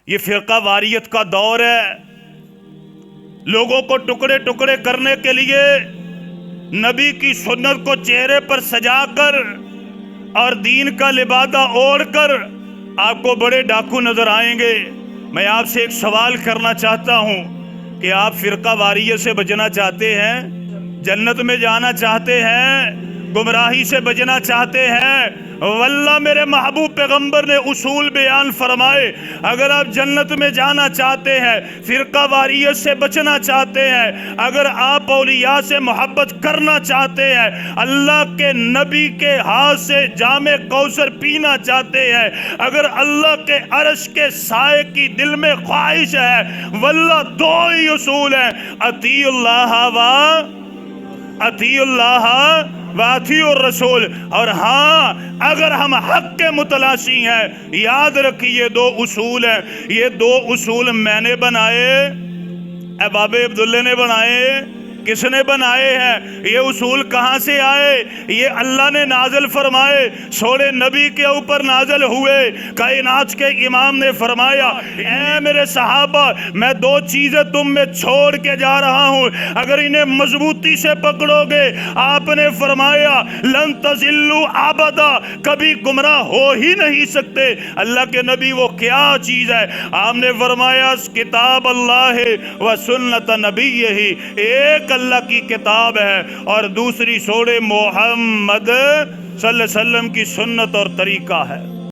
یہ فرقہ واریت کا دور ہے، لوگوں کو ٹکڑے ٹکڑے کرنے کے لیے نبی کی سنت کو چہرے پر سجا کر اور دین کا لبادہ اوڑھ کر آپ کو بڑے ڈاکو نظر آئیں گے۔ میں آپ سے ایک سوال کرنا چاہتا ہوں کہ آپ فرقہ واریت سے بچنا چاہتے ہیں؟ جنت میں جانا چاہتے ہیں؟ گمراہی سے بچنا چاہتے ہیں؟ واللہ میرے محبوب پیغمبر نے اصول بیان فرمائے، اگر آپ جنت میں جانا چاہتے ہیں، فرقہ واریت سے بچنا چاہتے ہیں، اگر آپ اولیاء سے محبت کرنا چاہتے ہیں، اللہ کے نبی کے ہاتھ سے جام کوثر پینا چاہتے ہیں، اگر اللہ کے عرش کے سائے کی دل میں خواہش ہے، واللہ دو ہی اصول ہیں، اطیع اللہ واطیع الرسول۔ اور ہاں، اگر ہم حق کے متلاشی ہیں، یاد رکھیے دو اصول ہیں، یہ دو اصول میں نے بنائے، باب عبداللہ نے بنائے، کس نے بنائے ہیں؟ یہ اصول کہاں سے آئے؟ یہ اللہ نے نازل فرمائے، سوڑے نبی کے اوپر نازل ہوئے۔ کائنات کے امام نے فرمایا، اے میرے صحابہ، میں دو چیزیں تم میں چھوڑ کے جا رہا ہوں، اگر انہیں مضبوطی سے پکڑو گے، آپ نے فرمایا لن تضلوا ابدا، کبھی گمراہ ہو ہی نہیں سکتے۔ اللہ کے نبی وہ کیا چیز ہے؟ آپ نے فرمایا کتاب اللہ و سنت نبی، ہی ایک اللہ کی کتاب ہے اور دوسری سوڑے محمد صلی اللہ علیہ وسلم کی سنت اور طریقہ ہے۔